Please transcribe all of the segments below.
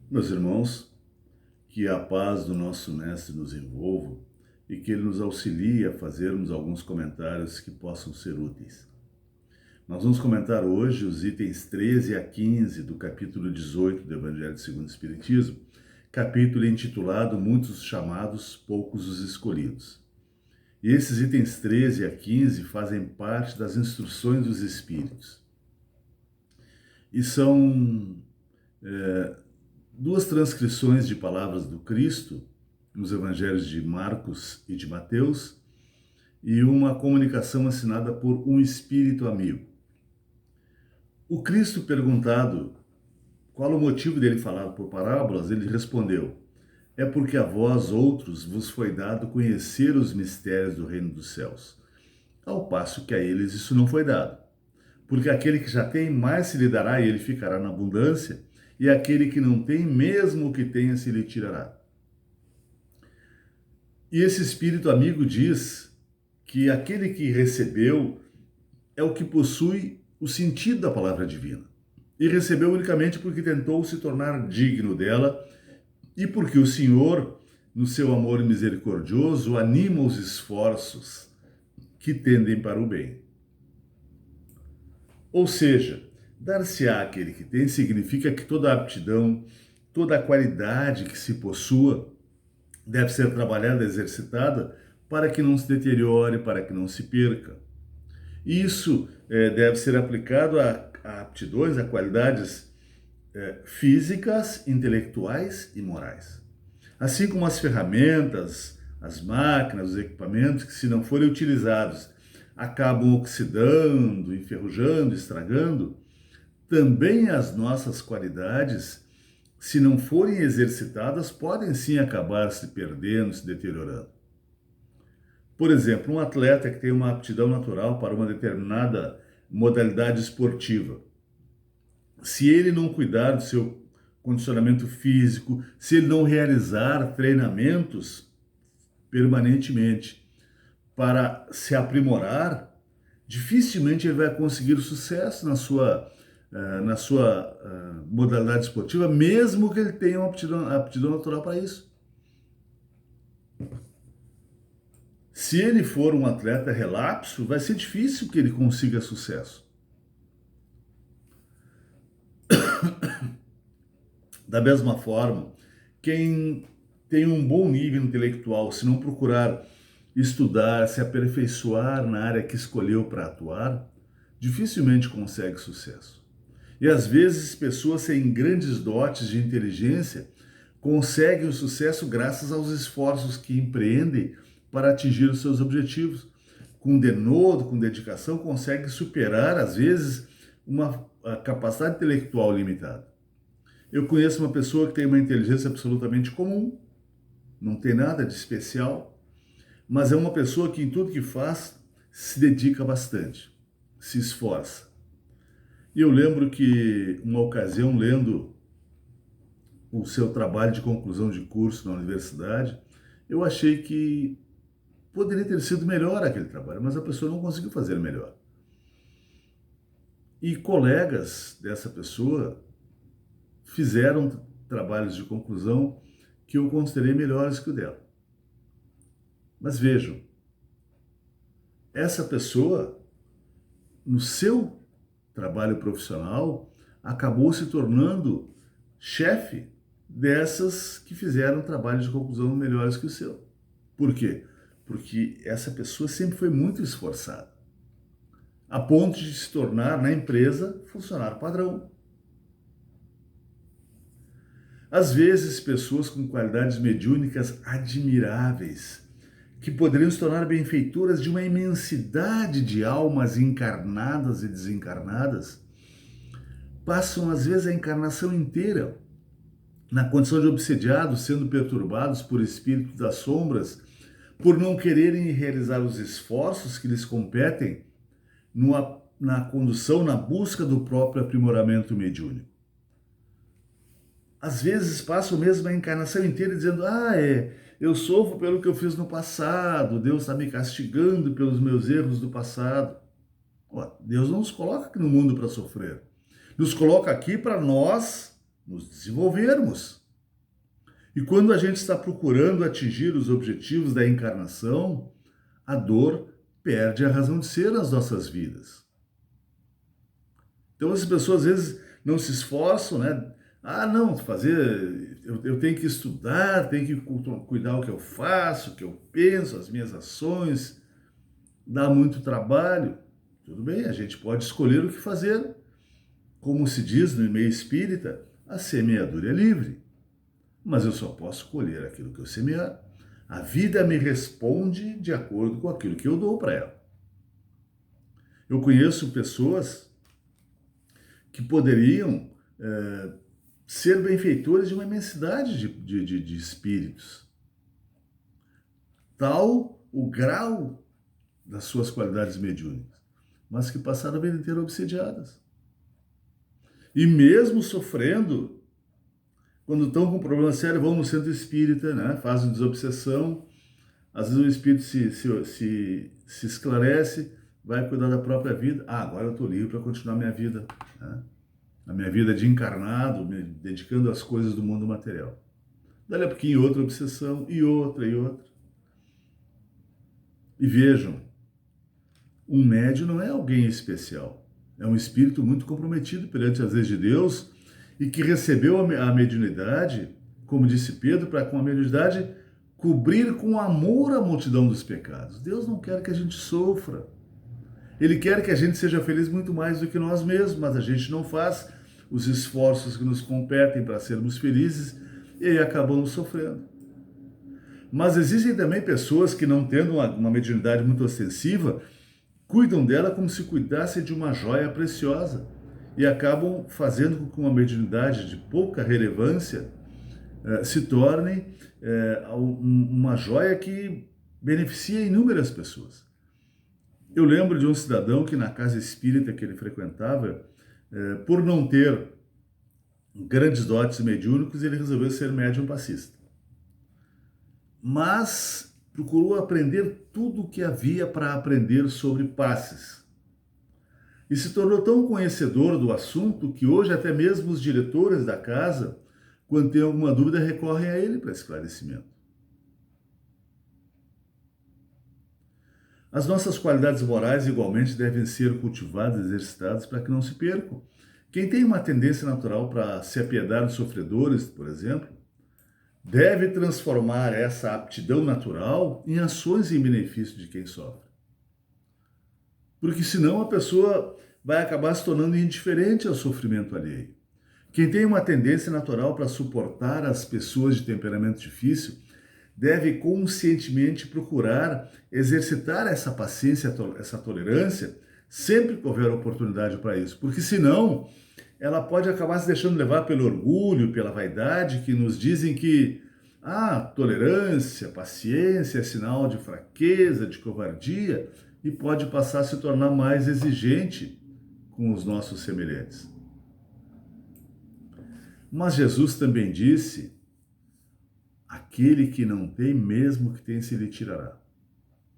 Meus irmãos, que a paz do nosso Mestre nos envolva e que Ele nos auxilie a fazermos alguns comentários que possam ser úteis. Nós vamos comentar hoje os itens 13 a 15 do capítulo 18 do Evangelho segundo o Espiritismo, capítulo intitulado Muitos chamados, poucos os escolhidos. E esses itens 13 a 15 fazem parte das instruções dos Espíritos. E são duas transcrições de palavras do Cristo, nos evangelhos de Marcos e de Mateus, e uma comunicação assinada por um espírito amigo. O Cristo, perguntado qual o motivo dele falar por parábolas, ele respondeu: é porque a vós outros vos foi dado conhecer os mistérios do reino dos céus, ao passo que a eles isso não foi dado. Porque aquele que já tem, mais se lhe dará e ele ficará na abundância, e aquele que não tem, mesmo o que tenha, se lhe tirará. E esse espírito amigo diz que aquele que recebeu é o que possui o sentido da palavra divina. E recebeu unicamente porque tentou se tornar digno dela e porque o Senhor, no seu amor misericordioso, anima os esforços que tendem para o bem. Ou seja, dar-se-á aquele que tem significa que toda a aptidão, toda a qualidade que se possua deve ser trabalhada, exercitada, para que não se deteriore, para que não se perca. E isso deve ser aplicado a aptidões, a qualidades físicas, intelectuais e morais. Assim como as ferramentas, as máquinas, os equipamentos que, se não forem utilizados, acabam oxidando, enferrujando, estragando, também as nossas qualidades, se não forem exercitadas, podem sim acabar se perdendo, se deteriorando. Por exemplo, um atleta que tem uma aptidão natural para uma determinada modalidade esportiva, se ele não cuidar do seu condicionamento físico, se ele não realizar treinamentos permanentemente para se aprimorar, dificilmente ele vai conseguir sucesso na sua modalidade esportiva, mesmo que ele tenha uma aptidão natural para isso. Se ele for um atleta relapso, vai ser difícil que ele consiga sucesso. Da mesma forma, quem tem um bom nível intelectual, se não procurar estudar, se aperfeiçoar na área que escolheu para atuar, dificilmente consegue sucesso. E às vezes pessoas sem grandes dotes de inteligência conseguem o sucesso graças aos esforços que empreendem para atingir os seus objetivos. Com denodo, com dedicação, conseguem superar, às vezes, uma capacidade intelectual limitada. Eu conheço uma pessoa que tem uma inteligência absolutamente comum, não tem nada de especial, mas é uma pessoa que em tudo que faz se dedica bastante, se esforça. E eu lembro que, uma ocasião, lendo o seu trabalho de conclusão de curso na universidade, eu achei que poderia ter sido melhor aquele trabalho, mas a pessoa não conseguiu fazer melhor. E colegas dessa pessoa fizeram trabalhos de conclusão que eu considerei melhores que o dela. Mas vejam, essa pessoa, no seu trabalho profissional, acabou se tornando chefe dessas que fizeram trabalhos de conclusão melhores que o seu. Por quê? Porque essa pessoa sempre foi muito esforçada, a ponto de se tornar, na empresa, funcionário padrão. Às vezes, pessoas com qualidades mediúnicas admiráveis, que poderiam se tornar benfeitoras de uma imensidade de almas encarnadas e desencarnadas, passam às vezes a encarnação inteira na condição de obsediados, sendo perturbados por espíritos das sombras, por não quererem realizar os esforços que lhes competem na condução, na busca do próprio aprimoramento mediúnico. Às vezes passam mesmo a encarnação inteira dizendo: eu sofro pelo que eu fiz no passado, Deus está me castigando pelos meus erros do passado. Deus não nos coloca aqui no mundo para sofrer, nos coloca aqui para nós nos desenvolvermos. E quando a gente está procurando atingir os objetivos da encarnação, a dor perde a razão de ser nas nossas vidas. Então, as pessoas às vezes não se esforçam, né? Ah, não, eu tenho que estudar, tenho que cuidar o que eu faço, o que eu penso, as minhas ações. Dá muito trabalho. Tudo bem, a gente pode escolher o que fazer. Como se diz no meio espírita, a semeadura é livre. Mas eu só posso colher aquilo que eu semear. A vida me responde de acordo com aquilo que eu dou para ela. Eu conheço pessoas que poderiam ser benfeitores de uma imensidade de espíritos. Tal o grau das suas qualidades mediúnicas, mas que passaram a vida inteira obsediadas. E mesmo sofrendo, quando estão com um problema sério, vão no centro espírita, né? Fazem desobsessão, às vezes o espírito se esclarece, vai cuidar da própria vida. Ah, agora eu estou livre para continuar minha vida, né? A minha vida de encarnado, me dedicando às coisas do mundo material. Dali a pouquinho, outra obsessão, e outra, e outra. E vejam, um médium não é alguém especial. É um espírito muito comprometido perante as leis de Deus e que recebeu a mediunidade, como disse Pedro, para com a mediunidade cobrir com amor a multidão dos pecados. Deus não quer que a gente sofra. Ele quer que a gente seja feliz muito mais do que nós mesmos, mas a gente não faz os esforços que nos competem para sermos felizes e aí acabamos sofrendo. Mas existem também pessoas que, não tendo uma mediunidade muito ostensiva, cuidam dela como se cuidassem de uma joia preciosa e acabam fazendo com que uma mediunidade de pouca relevância se torne uma joia que beneficia inúmeras pessoas. Eu lembro de um cidadão que na casa espírita que ele frequentava, por não ter grandes dotes mediúnicos, ele resolveu ser médium passista. Mas procurou aprender tudo o que havia para aprender sobre passes. E se tornou tão conhecedor do assunto que hoje até mesmo os diretores da casa, quando tem alguma dúvida, recorrem a ele para esclarecimento. As nossas qualidades morais igualmente devem ser cultivadas e exercitadas para que não se percam. Quem tem uma tendência natural para se apiedar dos sofredores, por exemplo, deve transformar essa aptidão natural em ações em benefício de quem sofre. Porque senão a pessoa vai acabar se tornando indiferente ao sofrimento alheio. Quem tem uma tendência natural para suportar as pessoas de temperamento difícil deve conscientemente procurar exercitar essa paciência, essa tolerância, sempre que houver oportunidade para isso. Porque senão ela pode acabar se deixando levar pelo orgulho, pela vaidade, que nos dizem que tolerância, paciência é sinal de fraqueza, de covardia, e pode passar a se tornar mais exigente com os nossos semelhantes. Mas Jesus também disse: aquele que não tem, mesmo que tem, se lhe tirará.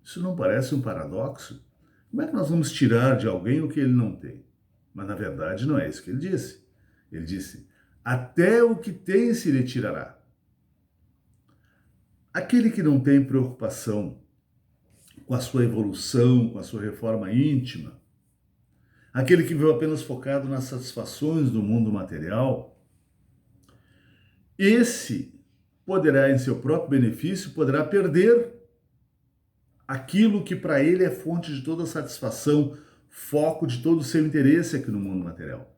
Isso não parece um paradoxo? Como é que nós vamos tirar de alguém o que ele não tem? Mas na verdade não é isso que ele disse. Ele disse: até o que tem se lhe tirará. Aquele que não tem preocupação com a sua evolução, com a sua reforma íntima, aquele que vive apenas focado nas satisfações do mundo material, esse poderá, em seu próprio benefício, poderá perder aquilo que para ele é fonte de toda satisfação, foco de todo o seu interesse aqui no mundo material.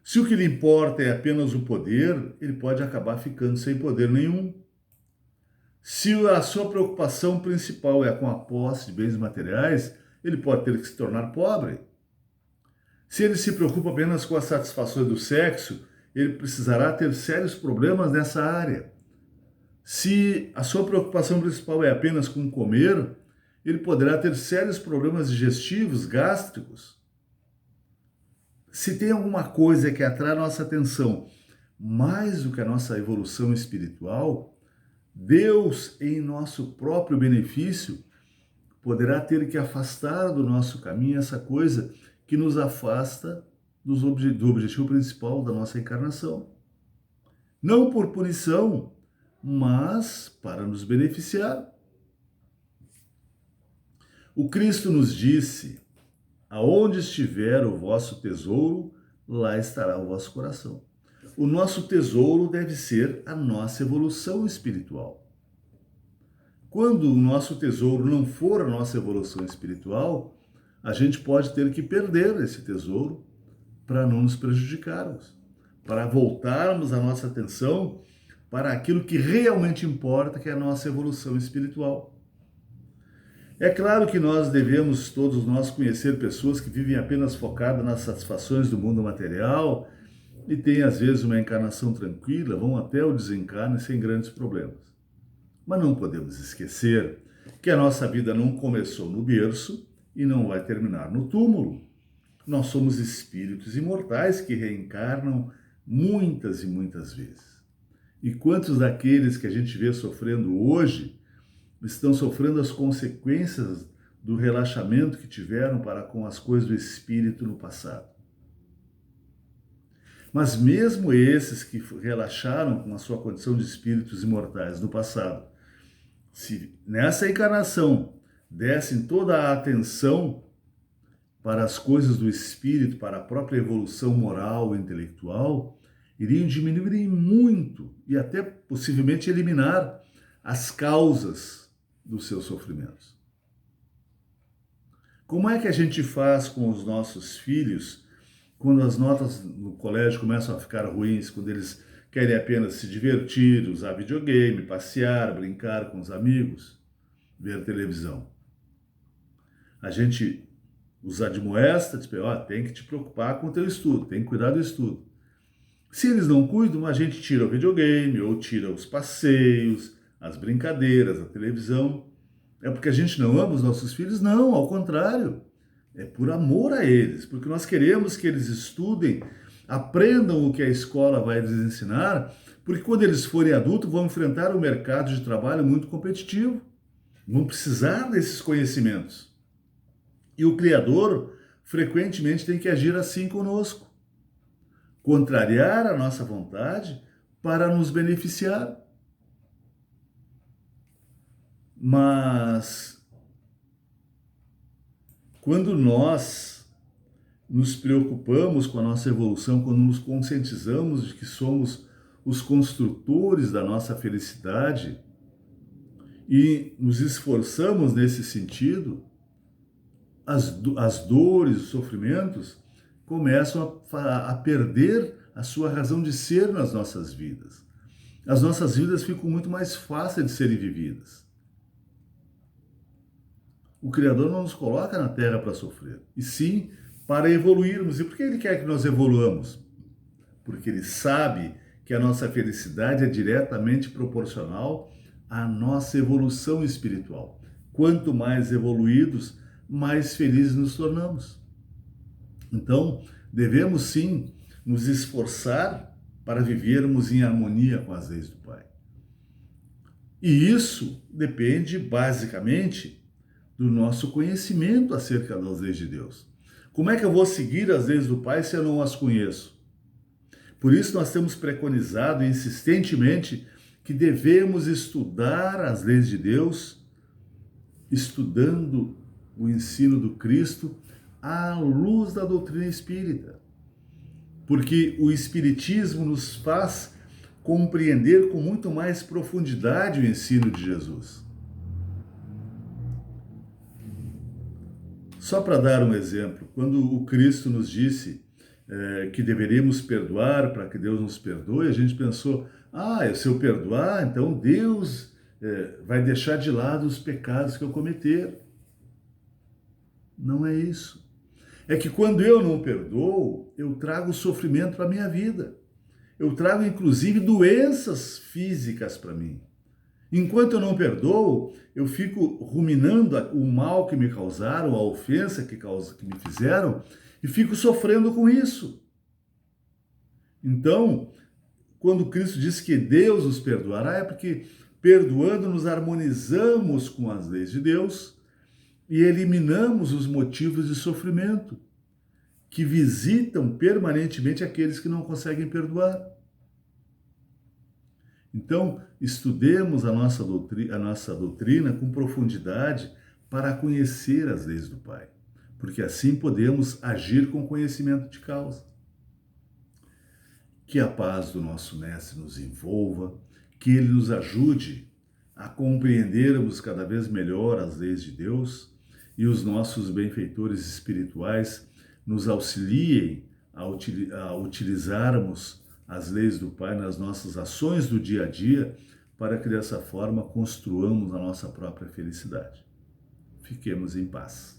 Se o que lhe importa é apenas o poder, ele pode acabar ficando sem poder nenhum. Se a sua preocupação principal é com a posse de bens materiais, ele pode ter que se tornar pobre. Se ele se preocupa apenas com as satisfações do sexo, ele precisará ter sérios problemas nessa área. Se a sua preocupação principal é apenas com comer, ele poderá ter sérios problemas digestivos, gástricos. Se tem alguma coisa que atrai a nossa atenção mais do que a nossa evolução espiritual, Deus, em nosso próprio benefício, poderá ter que afastar do nosso caminho essa coisa que nos afasta do objetivo principal da nossa encarnação. não por punição, mas para nos beneficiar. O Cristo nos disse: aonde estiver o vosso tesouro, lá estará o vosso coração. O nosso tesouro deve ser a nossa evolução espiritual. Quando o nosso tesouro não for a nossa evolução espiritual, a gente pode ter que perder esse tesouro para não nos prejudicarmos, para voltarmos a nossa atenção para aquilo que realmente importa, que é a nossa evolução espiritual. É claro que nós devemos, todos nós, conhecer pessoas que vivem apenas focadas nas satisfações do mundo material e têm, às vezes, uma encarnação tranquila, vão até o desencarne sem grandes problemas. Mas não podemos esquecer que a nossa vida não começou no berço e não vai terminar no túmulo. Nós somos espíritos imortais que reencarnam muitas e muitas vezes. E quantos daqueles que a gente vê sofrendo hoje estão sofrendo as consequências do relaxamento que tiveram para com as coisas do espírito no passado? Mas mesmo esses que relaxaram com a sua condição de espíritos imortais no passado, se nessa encarnação dessem toda a atenção para as coisas do espírito, para a própria evolução moral e intelectual, iriam diminuir muito e até possivelmente eliminar as causas dos seus sofrimentos. Como é que a gente faz com os nossos filhos quando as notas no colégio começam a ficar ruins, quando eles querem apenas se divertir, usar videogame, passear, brincar com os amigos, ver televisão? A gente usa admoesta, tipo, tem que te preocupar com o teu estudo, tem que cuidar do estudo. Se eles não cuidam, a gente tira o videogame, ou tira os passeios, as brincadeiras, a televisão. É porque a gente não ama os nossos filhos? Não, ao contrário. É por amor a eles, porque nós queremos que eles estudem, aprendam o que a escola vai lhes ensinar, porque quando eles forem adultos vão enfrentar um mercado de trabalho muito competitivo, vão precisar desses conhecimentos. E o Criador frequentemente tem que agir assim conosco, contrariar a nossa vontade para nos beneficiar. Mas quando nós nos preocupamos com a nossa evolução, quando nos conscientizamos de que somos os construtores da nossa felicidade e nos esforçamos nesse sentido, as dores, os sofrimentos começam a perder a sua razão de ser nas nossas vidas. As nossas vidas ficam muito mais fáceis de serem vividas. O Criador não nos coloca na Terra para sofrer, e sim para evoluirmos. E por que Ele quer que nós evoluamos? Porque Ele sabe que a nossa felicidade é diretamente proporcional à nossa evolução espiritual. Quanto mais evoluídos, mais felizes nos tornamos. Então, devemos sim nos esforçar para vivermos em harmonia com as leis do Pai. E isso depende basicamente do nosso conhecimento acerca das leis de Deus. Como é que eu vou seguir as leis do Pai se eu não as conheço? Por isso nós temos preconizado insistentemente que devemos estudar as leis de Deus, estudando o ensino do Cristo à luz da doutrina espírita. Porque o Espiritismo nos faz compreender com muito mais profundidade o ensino de Jesus. Só para dar um exemplo, quando o Cristo nos disse que deveríamos perdoar para que Deus nos perdoe, a gente pensou, se eu perdoar, então Deus vai deixar de lado os pecados que eu cometer. Não é isso. É que quando eu não perdoo, eu trago sofrimento para a minha vida. Eu trago, inclusive, doenças físicas para mim. Enquanto eu não perdoo, eu fico ruminando o mal que me causaram, a ofensa que me fizeram, e fico sofrendo com isso. Então, quando Cristo diz que Deus nos perdoará, é porque perdoando nos harmonizamos com as leis de Deus e eliminamos os motivos de sofrimento que visitam permanentemente aqueles que não conseguem perdoar. Então, estudemos a nossa doutrina com profundidade para conhecer as leis do Pai, porque assim podemos agir com conhecimento de causa. Que a paz do nosso Mestre nos envolva, que ele nos ajude a compreendermos cada vez melhor as leis de Deus e os nossos benfeitores espirituais nos auxiliem a utilizarmos as leis do Pai nas nossas ações do dia a dia, para que dessa forma construamos a nossa própria felicidade. Fiquemos em paz.